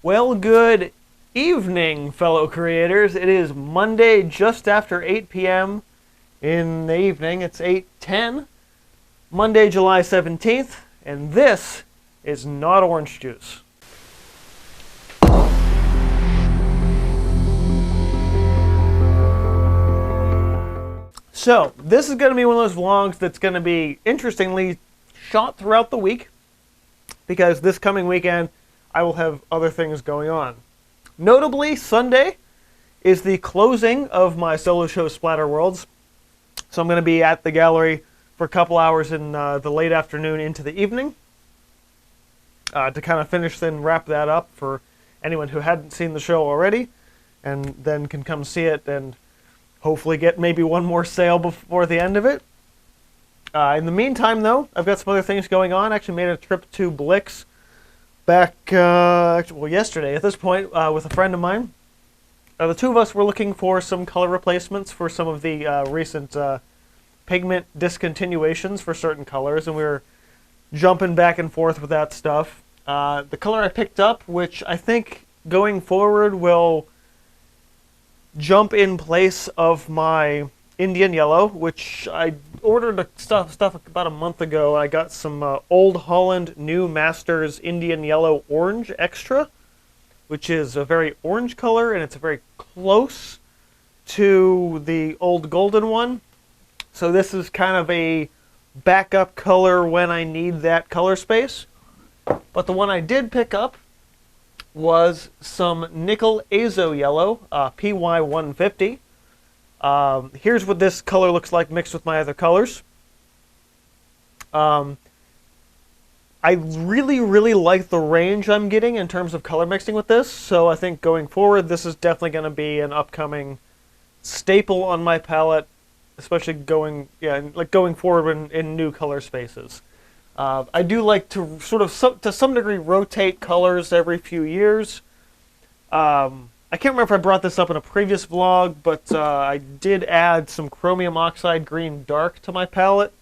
Well, good evening, fellow creators. It is Monday just after 8 p.m. in the evening. It's 8:10, Monday, July 17th, and this is not orange juice. So, this is going to be one of those vlogs that's going to be interestingly shot throughout the week, because this coming weekend I will have other things going on. Notably, Sunday is the closing of my solo show Splatter Worlds, so I'm going to be at the gallery for a couple hours in the late afternoon into the evening to kind of finish and wrap that up for anyone who hadn't seen the show already, and then can come see it and hopefully get maybe one more sale before the end of it. In the meantime, though, I've got some other things going on. I actually made a trip to Blix back, yesterday at this point, with a friend of mine. The two of us were looking for some color replacements for some of the recent pigment discontinuations for certain colors, and we were jumping back and forth with that stuff. The color I picked up, which I think going forward will jump in place of my Indian Yellow, which I ordered stuff about a month ago. I got some Old Holland New Masters Indian Yellow Orange Extra, which is a very orange color, and it's very close to the Old Golden one. So this is kind of a backup color when I need that color space. But the one I did pick up was some Nickel Azo Yellow, PY150. Here's what this color looks like mixed with my other colors. I really like the range I'm getting in terms of color mixing with this, so I think going forward this is definitely going to be an upcoming staple on my palette, especially going forward in new color spaces. I do like to to some degree rotate colors every few years. I can't remember if I brought this up in a previous vlog, but I did add some Chromium Oxide Green Dark to my palette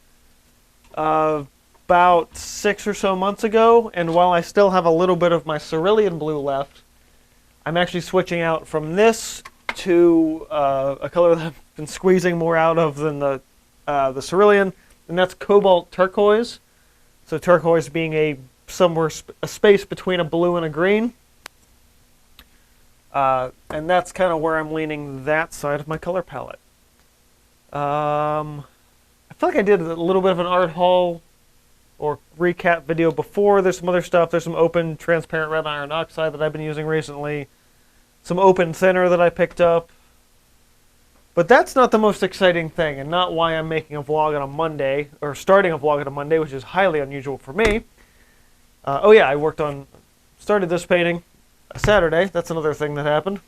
about 6 or so months ago, and while I still have a little bit of my Cerulean Blue left, I'm actually switching out from this to a color that I've been squeezing more out of than the Cerulean, and that's Cobalt Turquoise. So turquoise being a space between a blue and a green. And that's kind of where I'm leaning that side of my color palette. I feel like I did a little bit of an art haul or recap video before. There's some other stuff. There's some open transparent red iron oxide that I've been using recently. Some open thinner that I picked up. But that's not the most exciting thing, and not why I'm making a vlog on a Monday, or starting a vlog on a Monday, which is highly unusual for me. Oh yeah, I started this painting Saturday. That's another thing that happened.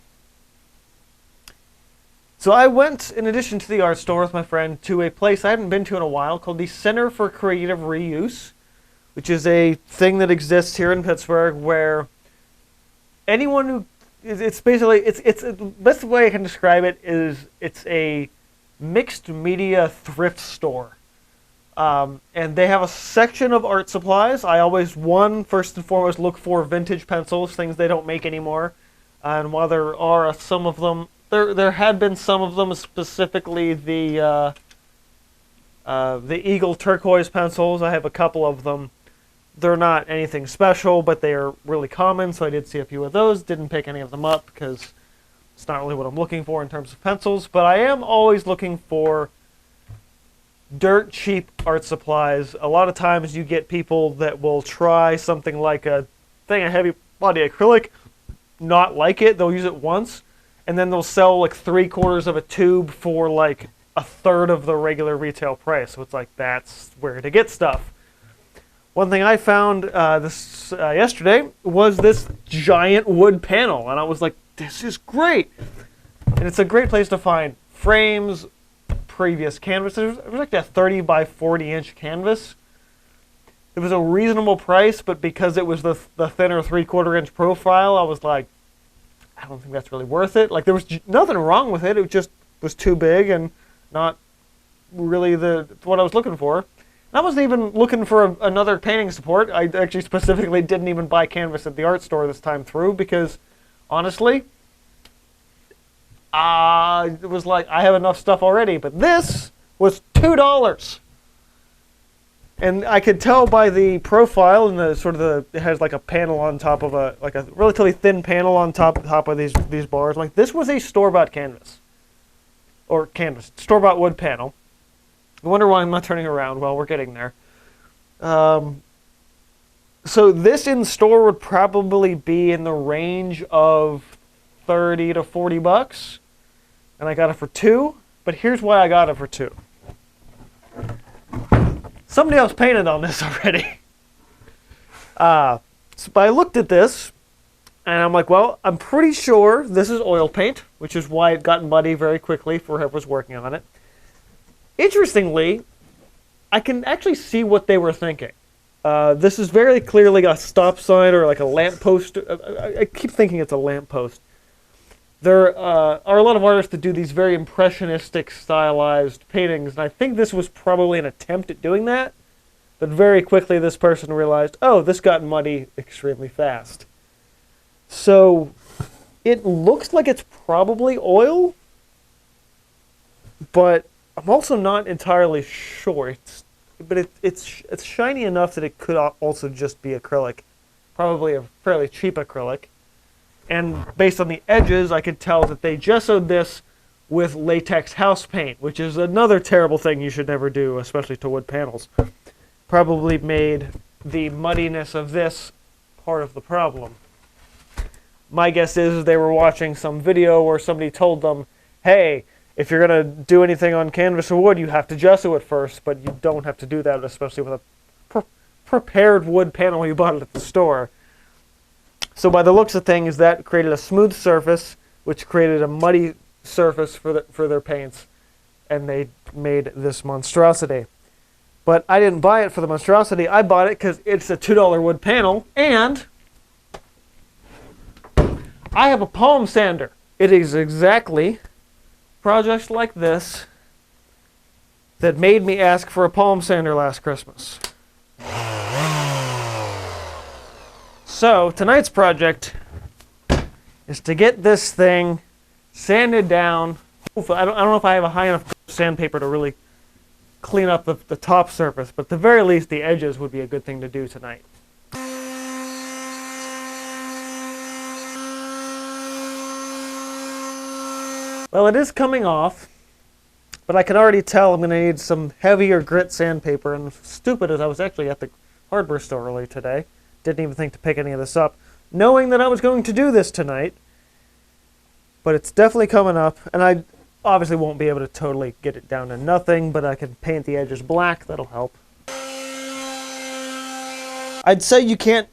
So I went, in addition to the art store with my friend, to a place I hadn't been to in a while called the Center for Creative Reuse, which is a thing that exists here in Pittsburgh where anyone who it's the best way I can describe it is it's a mixed media thrift store. And they have a section of art supplies. I always, first and foremost, look for vintage pencils, things they don't make anymore. And while there are some of them, there had been some of them, specifically the Eagle turquoise pencils. I have a couple of them. They're not anything special, but they are really common, so I did see a few of those. Didn't pick any of them up because it's not really what I'm looking for in terms of pencils, but I am always looking for dirt cheap art supplies. A lot of times you get people that will try something like a heavy body acrylic, not like it, they'll use it once, and then they'll sell like 3/4 of a tube for like 1/3 of the regular retail price. So it's like, that's where to get stuff. One thing I found yesterday was this giant wood panel, and I was like, this is great. And it's a great place to find frames, previous canvases. It was like a 30 by 40 inch canvas. It was a reasonable price, but because it was the thinner 3/4 inch profile, I was like, I don't think that's really worth it. Like, there was nothing wrong with it. It just was too big and not really what I was looking for. I wasn't even looking for another painting support. I actually specifically didn't even buy canvas at the art store this time through because, honestly, it was like, I have enough stuff already. But this was $2. And I could tell by the profile and the sort of it has like a panel on top of like a relatively thin panel on top of these bars. Like, this was a store-bought canvas. Or canvas, store-bought wood panel. I wonder why I'm not turning around. Well, we're getting there. So this in store would probably be in the range of 30 to 40 bucks. And I got it for $2. But here's why I got it for $2. Somebody else painted on this already. But I looked at this, and I'm like, well, I'm pretty sure this is oil paint, which is why it got muddy very quickly for whoever was working on it. Interestingly, I can actually see what they were thinking. This is very clearly a stop sign or like a lamppost. I keep thinking it's a lamppost. There are a lot of artists that do these very impressionistic, stylized paintings, and I think this was probably an attempt at doing that. But very quickly, this person realized, oh, this got muddy extremely fast. So it looks like it's probably oil, but I'm also not entirely sure. It's shiny enough that it could also just be acrylic, probably a fairly cheap acrylic. And based on the edges, I could tell that they gessoed this with latex house paint, which is another terrible thing you should never do, especially to wood panels. Probably made the muddiness of this part of the problem. My guess is they were watching some video where somebody told them, hey, if you're going to do anything on canvas or wood, you have to gesso it first, but you don't have to do that, especially with a prepared wood panel you bought it at the store. So by the looks of things, that created a smooth surface, which created a muddy surface for their paints, and they made this monstrosity. But I didn't buy it for the monstrosity. I bought it because it's a $2 wood panel, and I have a palm sander. It is exactly projects like this that made me ask for a palm sander last Christmas. So tonight's project is to get this thing sanded down. I don't know if I have a high enough sandpaper to really clean up the top surface, but at the very least the edges would be a good thing to do tonight. Well, it is coming off, but I can already tell I'm going to need some heavier grit sandpaper, and stupid as I was actually at the hardware store earlier today. Didn't even think to pick any of this up, knowing that I was going to do this tonight. But it's definitely coming up, and I obviously won't be able to totally get it down to nothing, but I can paint the edges black. That'll help. I'd say you can't,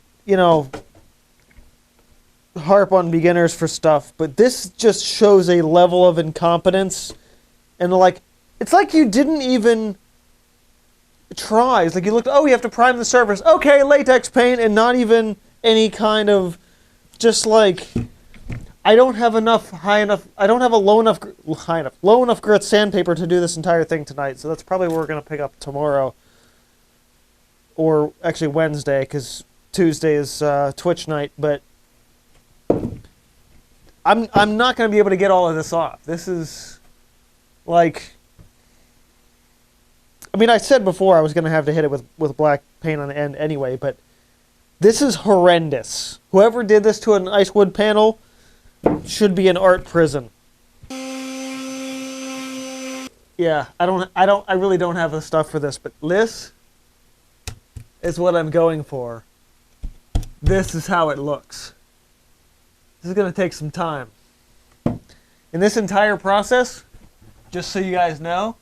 harp on beginners for stuff, but this just shows a level of incompetence, and it's like you didn't even try. It's like you looked, oh, you have to prime the surface. Okay, latex paint, and not even any kind of, just like, I don't have a low enough grit sandpaper to do this entire thing tonight, so that's probably what we're going to pick up tomorrow. Or actually Wednesday, because Tuesday is Twitch night, but I'm not going to be able to get all of this off. This is, like, I mean, I said before I was going to have to hit it with black paint on the end anyway, but this is horrendous. Whoever did this to an ice wood panel should be in art prison. Yeah, I really don't have the stuff for this, but this is what I'm going for. This is how it looks. This is going to take some time. In this entire process, just so you guys know,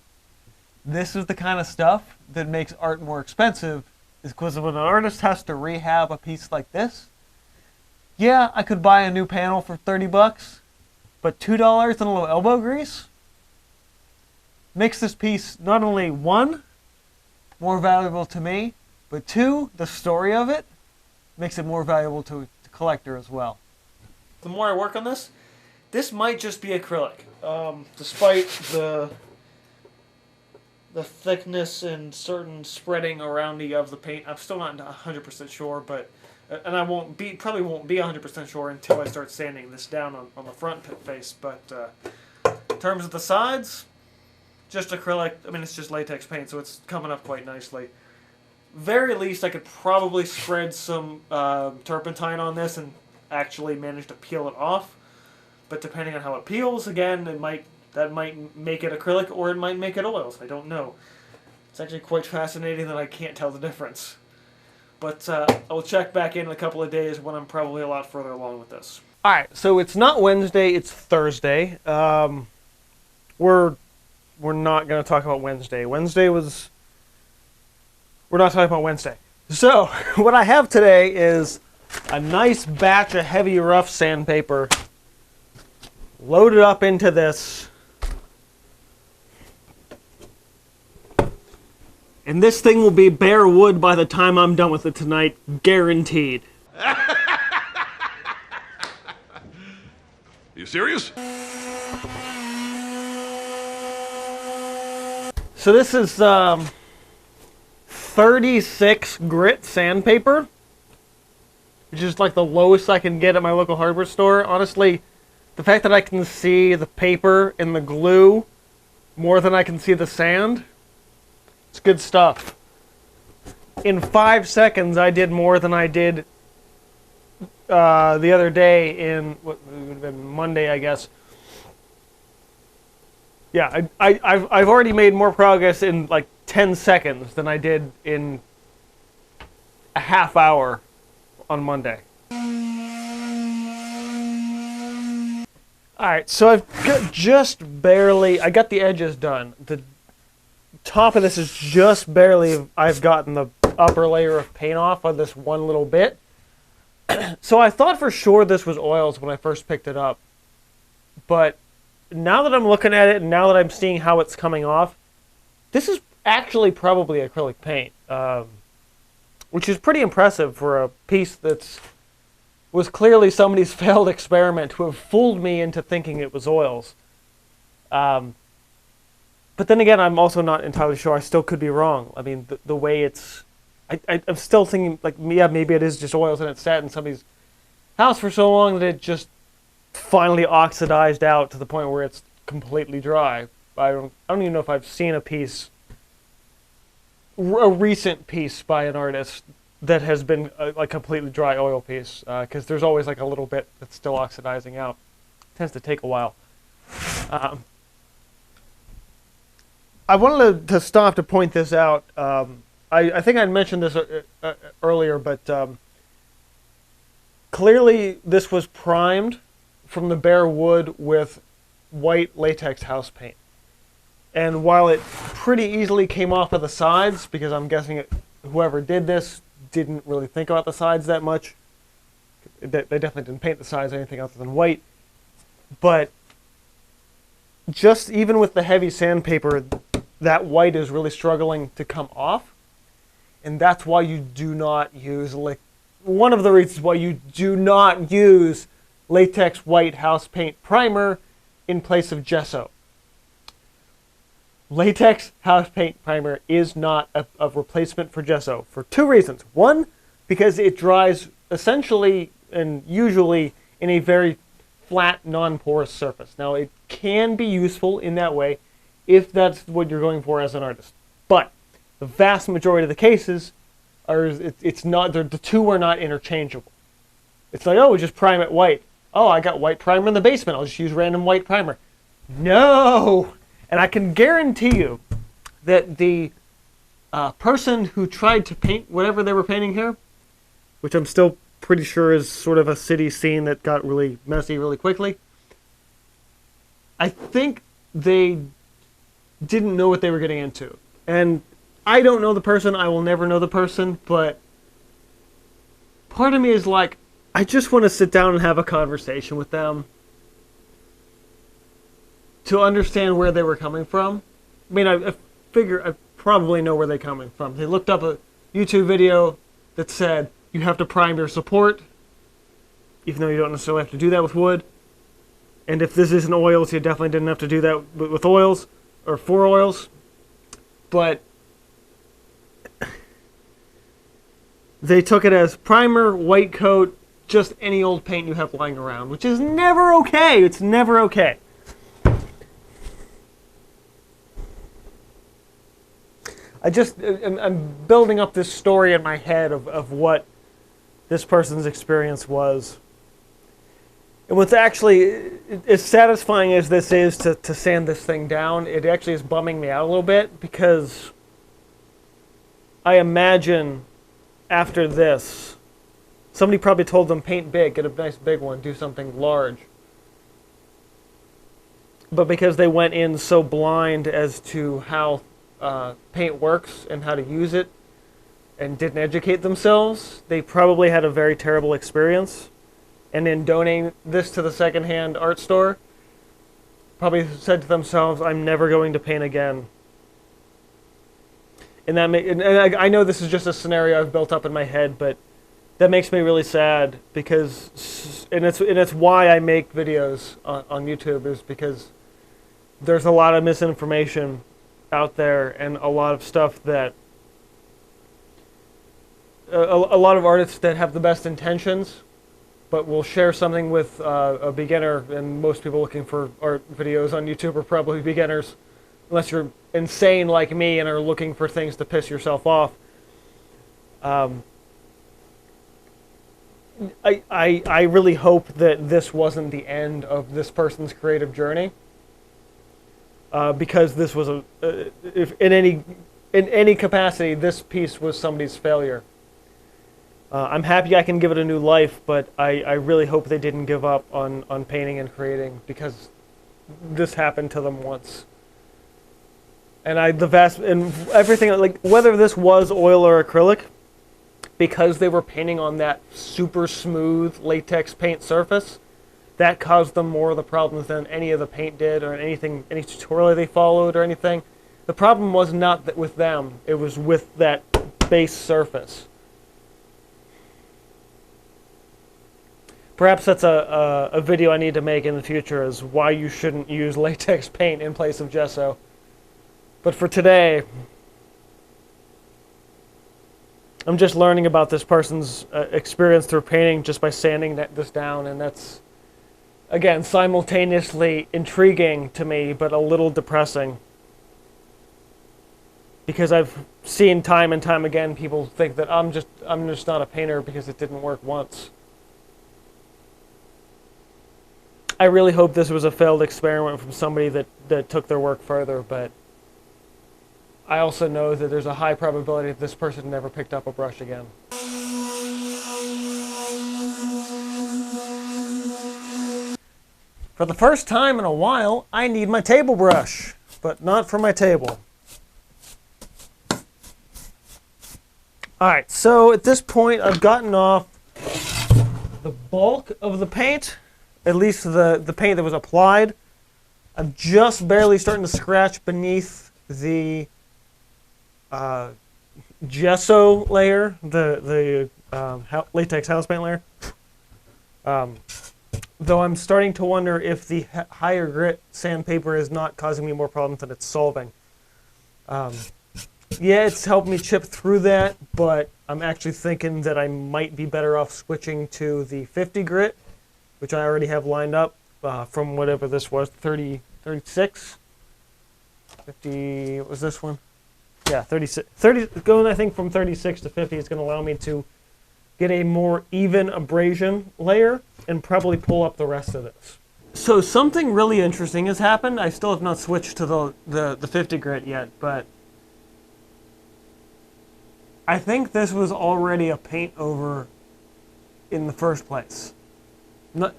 this is the kind of stuff that makes art more expensive, is because when an artist has to rehab a piece like this, yeah, I could buy a new panel for 30 bucks, but $2 and a little elbow grease makes this piece not only, one, more valuable to me, but two, the story of it makes it more valuable to the collector as well. The more I work on this might just be acrylic, despite the thickness and certain spreading around of the paint. I'm still not 100% sure, but and I probably won't be 100% sure until I start sanding this down on the front face. But in terms of the sides, just acrylic. I mean, it's just latex paint, so it's coming up quite nicely. Very least, I could probably spread some turpentine on this and actually manage to peel it off. But depending on how it peels, again, that might make it acrylic or it might make it oils. I don't know. It's actually quite fascinating that I can't tell the difference. But I'll check back in a couple of days when I'm probably a lot further along with this. All right, so it's not Wednesday, it's Thursday. We're not going to talk about Wednesday. We're not talking about Wednesday. So what I have today is a nice batch of heavy rough sandpaper loaded up into this. And this thing will be bare wood by the time I'm done with it tonight, guaranteed. You serious? So this is 36 grit sandpaper, which is like the lowest I can get at my local hardware store. Honestly, the fact that I can see the paper and the glue more than I can see the sand, it's good stuff. In 5 seconds, I did more than I did the other day in, what would have been Monday, I guess. Yeah, I've already made more progress in like 10 seconds than I did in a half hour on Monday. Alright, so I've I got the edges done. The top of this is just barely, I've gotten the upper layer of paint off on this one little bit. So I thought for sure this was oils when I first picked it up. But now that I'm looking at it and now that I'm seeing how it's coming off, this is actually probably acrylic paint, which is pretty impressive for a piece that was clearly somebody's failed experiment to have fooled me into thinking it was oils. But then again, I'm also not entirely sure. I still could be wrong. I mean, the way it's... I'm still thinking, like, yeah, maybe it is just oils and it sat in somebody's house for so long that it just finally oxidized out to the point where it's completely dry. I don't even know if I've seen a recent piece by an artist that has been a completely dry oil piece, because there's always like a little bit that's still oxidizing out. It tends to take a while. I wanted to stop to point this out. I think I mentioned this earlier, but clearly this was primed from the bare wood with white latex house paint. And while it pretty easily came off of the sides, because I'm guessing whoever did this didn't really think about the sides that much. They definitely didn't paint the sides anything other than white. But just even with the heavy sandpaper, that white is really struggling to come off. And that's why you do not use, one of the reasons why you do not use latex white house paint primer in place of gesso. Latex house paint primer is not a replacement for gesso for two reasons. One, because it dries essentially and usually in a very flat, non-porous surface. Now, it can be useful in that way if that's what you're going for as an artist. But the vast majority of the cases are it's not, the two are not interchangeable. It's like, oh, just prime it white. Oh, I got white primer in the basement. I'll just use random white primer. No! And I can guarantee you that the person who tried to paint whatever they were painting here, which I'm still pretty sure is sort of a city scene that got really messy really quickly, I think they didn't know what they were getting into. And I don't know the person, I will never know the person, but part of me is like, I just want to sit down and have a conversation with them to understand where they were coming from. I mean, I figure I probably know where they're coming from. They looked up a YouTube video that said, you have to prime your support, even though you don't necessarily have to do that with wood. And if this isn't oils, you definitely didn't have to do that with oils, or for oils. but they took it as primer, white coat, just any old paint you have lying around, which is never okay. It's never okay. I'm building up this story in my head of what this person's experience was. And what's actually, as satisfying as this is to sand this thing down, it actually is bumming me out a little bit, because I imagine after this, somebody probably told them paint big, get a nice big one, do something large. But because they went in so blind as to how paint works and how to use it and didn't educate themselves, they probably had a very terrible experience. And in donating this to the secondhand art store, probably said to themselves, I'm never going to paint again. And I know this is just a scenario I've built up in my head, but that makes me really sad, because, and it's why I make videos on YouTube, is because there's a lot of misinformation out there, and a lot of stuff that a lot of artists that have the best intentions, but will share something with a beginner, and most people looking for art videos on YouTube are probably beginners, unless you're insane like me and are looking for things to piss yourself off. I really hope that this wasn't the end of this person's creative journey. Because this was if in any capacity, this piece was somebody's failure. I'm happy I can give it a new life, but I really hope they didn't give up on painting and creating, because this happened to them once. And everything, like whether this was oil or acrylic, because they were painting on that super smooth latex paint surface, that caused them more of the problems than any of the paint did, or any tutorial they followed or anything. The problem was not with them, it was with that base surface. Perhaps that's a video I need to make in the future, is why you shouldn't use latex paint in place of gesso. But for today, I'm just learning about this person's experience through painting just by sanding this down, and that's, again, simultaneously intriguing to me, but a little depressing. Because I've seen time and time again people think that I'm just not a painter because it didn't work once. I really hope this was a failed experiment from somebody that took their work further, but I also know that there's a high probability that this person never picked up a brush again. For the first time in a while, I need my table brush, but not for my table. Alright, so at this point I've gotten off the bulk of the paint, at least the paint that was applied. I'm just barely starting to scratch beneath the gesso layer, the latex house paint layer. Though I'm starting to wonder if the higher grit sandpaper is not causing me more problems than it's solving. Yeah, it's helped me chip through that, but I'm actually thinking that I might be better off switching to the 50 grit, which I already have lined up from whatever this was, 36? 50, what was this one? Yeah, 36. Going, I think, from 36 to 50 is going to allow me to get a more even abrasion layer and probably pull up the rest of this. So something really interesting has happened. I still have not switched to the 50 grit yet, but I think this was already a paint over in the first place.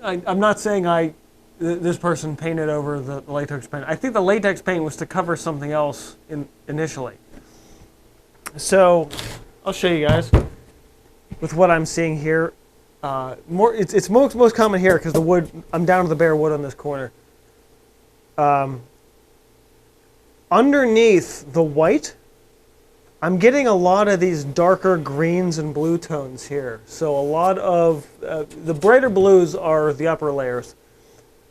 I'm not saying this person painted over the latex paint. I think the latex paint was to cover something else initially. So I'll show you guys with what I'm seeing here. It's most common here because the wood, I'm down to the bare wood on this corner. Underneath the white, I'm getting a lot of these darker greens and blue tones here. So a lot of the brighter blues are the upper layers,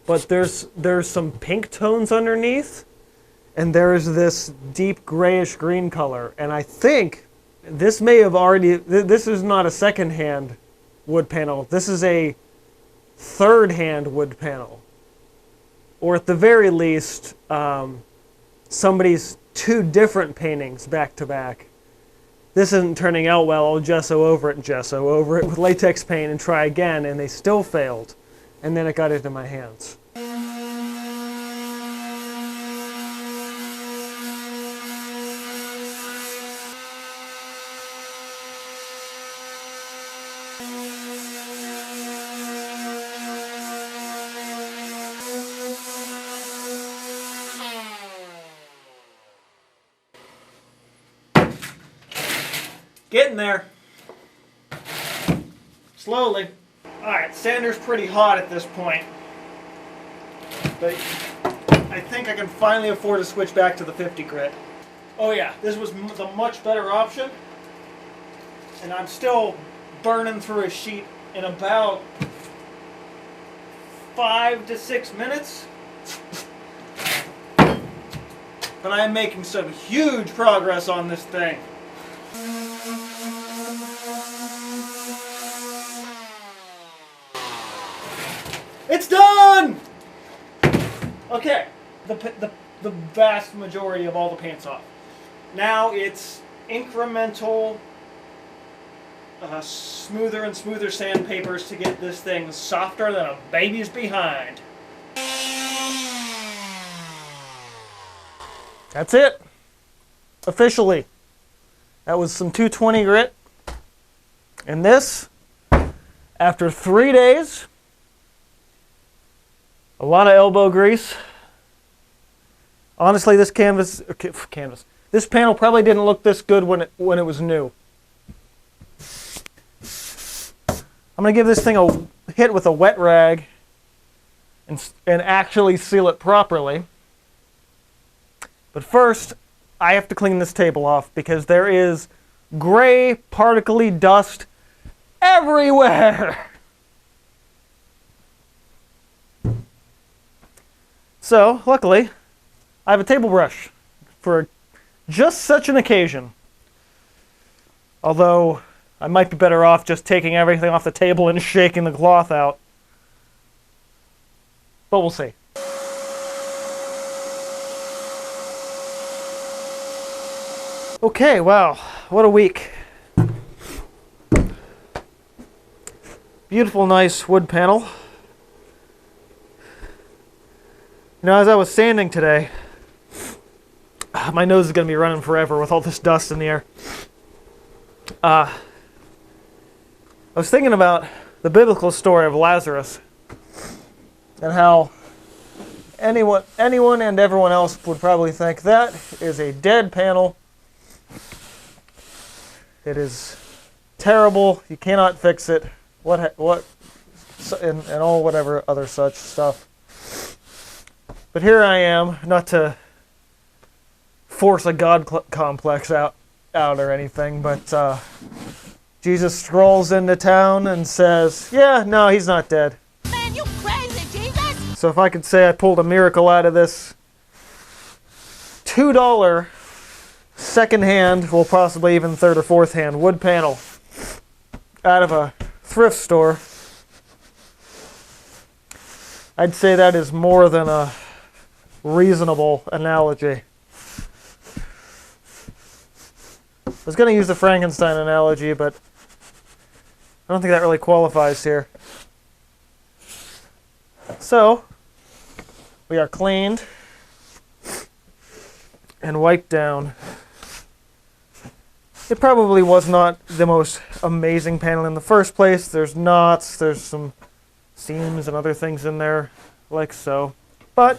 but there's some pink tones underneath, and there is this deep grayish green color. And I think this may have already, this is not a second-hand wood panel. This is a third-hand wood panel. Or at the very least, somebody's two different paintings back to back. This isn't turning out well. I'll gesso over it with latex paint and try again, and they still failed. And then it got into my hands. Getting there. Slowly. Alright, sander's pretty hot at this point. But I think I can finally afford to switch back to the 50 grit. Oh yeah, this was the much better option. And I'm still burning through a sheet in about 5 to 6 minutes. But I am making some huge progress on this thing. It's done! Okay, the vast majority of all the paint's off. Now it's incremental, smoother and smoother sandpapers to get this thing softer than a baby's behind. That's it. Officially. That was some 220 grit. And this, after 3 days, a lot of elbow grease. Honestly, this this panel probably didn't look this good when it was new. I'm gonna give this thing a hit with a wet rag and actually seal it properly. But first, I have to clean this table off because there is gray, particly dust everywhere. So, luckily, I have a table brush for just such an occasion. Although, I might be better off just taking everything off the table and shaking the cloth out. But we'll see. Okay, wow, what a week. Beautiful, nice wood panel. You know, as I was sanding today, my nose is going to be running forever with all this dust in the air. I was thinking about the biblical story of Lazarus and how anyone and everyone else would probably think that is a dead panel. It is terrible. You cannot fix it. And all whatever other such stuff. But here I am, not to force a God complex out or anything, but Jesus strolls into town and says, yeah, no, he's not dead. Man, you crazy, Jesus! So if I could say I pulled a miracle out of this $2 second-hand, well, possibly even third or fourth-hand wood panel out of a thrift store, I'd say that is more than a reasonable analogy. I was going to use the Frankenstein analogy, but I don't think that really qualifies here. So, we are cleaned and wiped down. It probably was not the most amazing panel in the first place. There's knots, there's some seams and other things in there, like so. But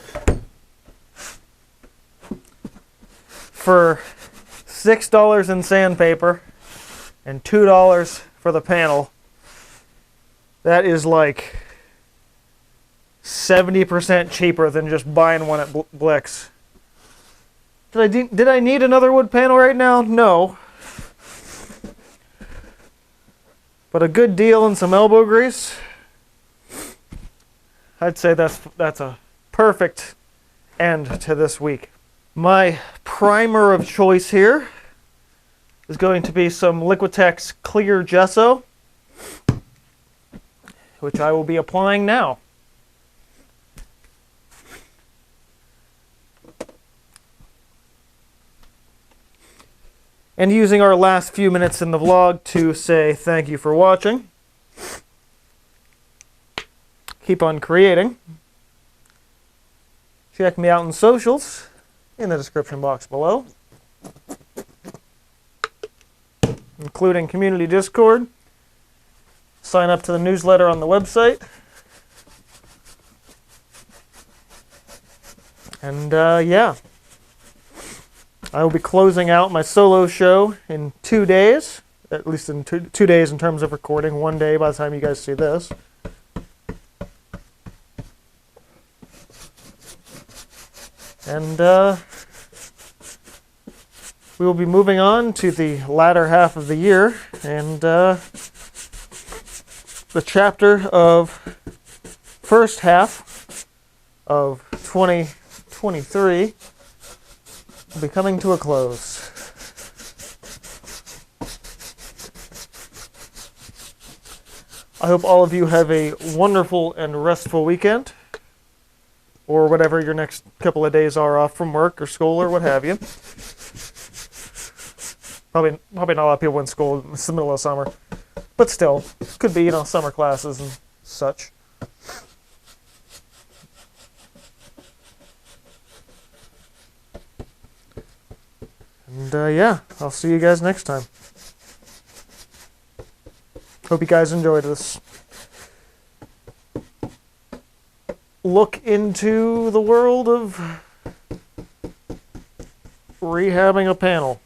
for $6 in sandpaper and $2 for the panel, that is like 70% cheaper than just buying one at Blick's. Did I need another wood panel right now? No. But a good deal and some elbow grease, I'd say that's a perfect end to this week. My primer of choice here is going to be some Liquitex Clear Gesso, which I will be applying now. And using our last few minutes in the vlog to say thank you for watching. Keep on creating. Check me out on socials in the description box below, including community Discord. Sign up to the newsletter on the website. And yeah. I will be closing out my solo show in 2 days, at least in two days in terms of recording, 1 day by the time you guys see this. And we will be moving on to the latter half of the year, and the chapter of first half of 2023 will be coming to a close. I hope all of you have a wonderful and restful weekend, or whatever your next couple of days are off from work or school or what have you. Probably not a lot of people in school. It's the middle of summer, but still, could be, summer classes and such. And yeah, I'll see you guys next time. Hope you guys enjoyed this look into the world of rehabbing a panel.